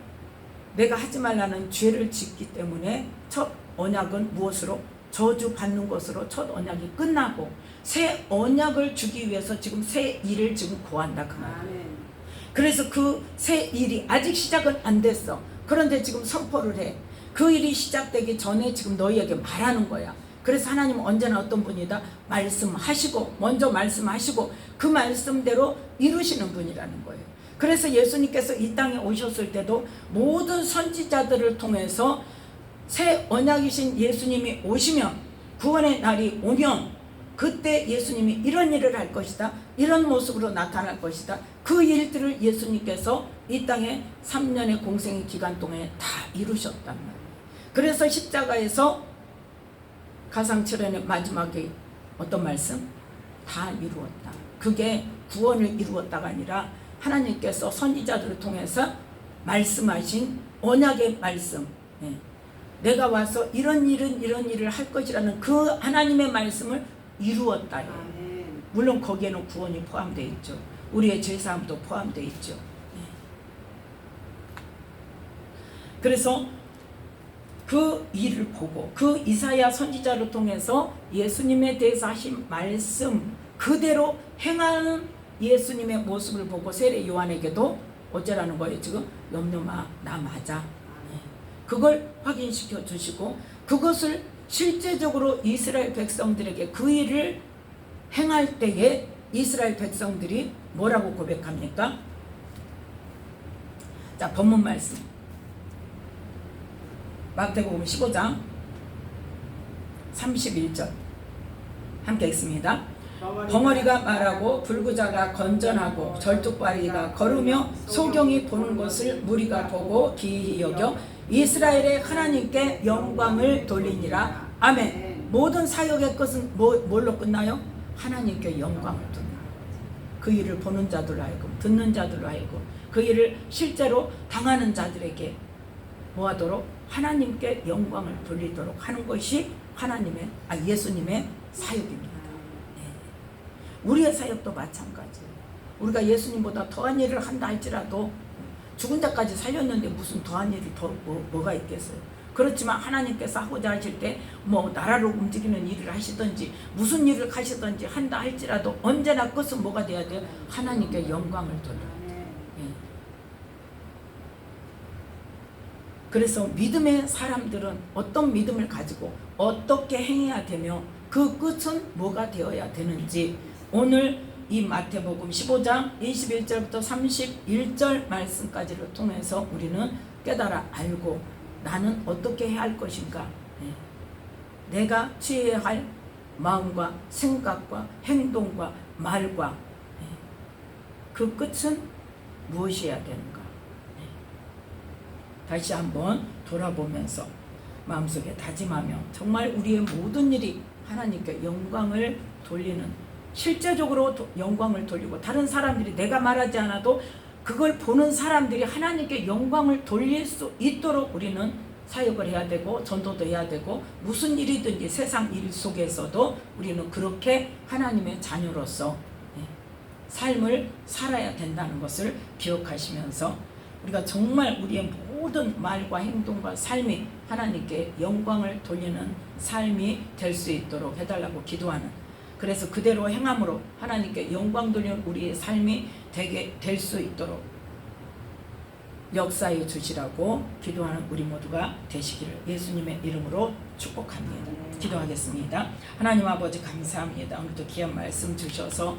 내가 하지 말라는 죄를 짓기 때문에 첫 언약은 무엇으로? 저주 받는 것으로 첫 언약이 끝나고 새 언약을 주기 위해서 지금 새 일을 지금 구한다 그 말이에요. 그래서 그 새 일이 아직 시작은 안 됐어. 그런데 지금 선포를 해. 그 일이 시작되기 전에 지금 너희에게 말하는 거야. 그래서 하나님은 언제나 어떤 분이다? 말씀하시고 먼저 말씀하시고 그 말씀대로 이루시는 분이라는 거예요. 그래서 예수님께서 이 땅에 오셨을 때도 모든 선지자들을 통해서 새 언약이신 예수님이 오시면 구원의 날이 오면 그때 예수님이 이런 일을 할 것이다. 이런 모습으로 나타날 것이다. 그 일들을 예수님께서 이 땅에 3년의 공생의 기간 동안에 다 이루셨단 말이에요. 그래서 십자가에서 가상칠연의 마지막에 어떤 말씀? 다 이루었다. 그게 구원을 이루었다가 아니라 하나님께서 선지자들을 통해서 말씀하신 언약의 말씀, 내가 와서 이런 일을 할 것이라는 그 하나님의 말씀을 이루었다요. 물론 거기에는 구원이 포함되어 있죠. 우리의 죄사함도 포함되어 있죠. 그래서 그 일을 보고 그 이사야 선지자를 통해서 예수님에 대해서 하신 말씀 그대로 행하는 예수님의 모습을 보고 세례 요한에게도 어쩌라는 거예요? 지금 염려마 나 맞아. 그걸 확인시켜 주시고 그것을 실제적으로 이스라엘 백성들에게 그 일을 행할 때에 이스라엘 백성들이 뭐라고 고백합니까? 자, 본문 말씀 마태복음 15장 31절 함께 읽습니다. 벙어리가 말하고 불구자가 건전하고 절뚝발이가 걸으며 소경이 보는 것을 무리가 보고 기이히 여겨 이스라엘의 하나님께 영광을 돌리니라. 아멘. 모든 사역의 것은 뭘로 끝나요? 하나님께 영광을 돌리라. 그 일을 보는 자들로 하여금 듣는 자들로 하여금 그 일을 실제로 당하는 자들에게 뭐하도록 하나님께 영광을 돌리도록 하는 것이 예수님의 사역입니다. 우리의 사역도 마찬가지예요. 우리가 예수님보다 더한 일을 한다 할지라도 죽은 자까지 살렸는데 무슨 더한 일이 뭐가 있겠어요. 그렇지만 하나님께서 하고자 하실 때 나라로 움직이는 일을 하시든지 무슨 일을 하시든지 한다 할지라도 언제나 끝은 뭐가 돼야 돼요? 하나님께 영광을 돌려야 돼요. 그래서 믿음의 사람들은 어떤 믿음을 가지고 어떻게 행해야 되며 그 끝은 뭐가 되어야 되는지 오늘 이 마태복음 15장 21절부터 31절 말씀까지를 통해서 우리는 깨달아 알고 나는 어떻게 해야 할 것인가, 내가 취해야 할 마음과 생각과 행동과 말과 그 끝은 무엇이어야 되는가, 다시 한번 돌아보면서 마음속에 다짐하며 정말 우리의 모든 일이 하나님께 영광을 돌리는 실제적으로 영광을 돌리고 다른 사람들이 내가 말하지 않아도 그걸 보는 사람들이 하나님께 영광을 돌릴 수 있도록 우리는 사역을 해야 되고 전도도 해야 되고 무슨 일이든지 세상 일 속에서도 우리는 그렇게 하나님의 자녀로서 삶을 살아야 된다는 것을 기억하시면서 우리가 정말 우리의 모든 말과 행동과 삶이 하나님께 영광을 돌리는 삶이 될 수 있도록 해달라고 기도하는, 그래서 그대로 행함으로 하나님께 영광 돌리는 우리의 삶이 되게 될 수 있도록 역사해 주시라고 기도하는 우리 모두가 되시기를 예수님의 이름으로 축복합니다. 기도하겠습니다. 하나님 아버지 감사합니다. 오늘도 귀한 말씀 주셔서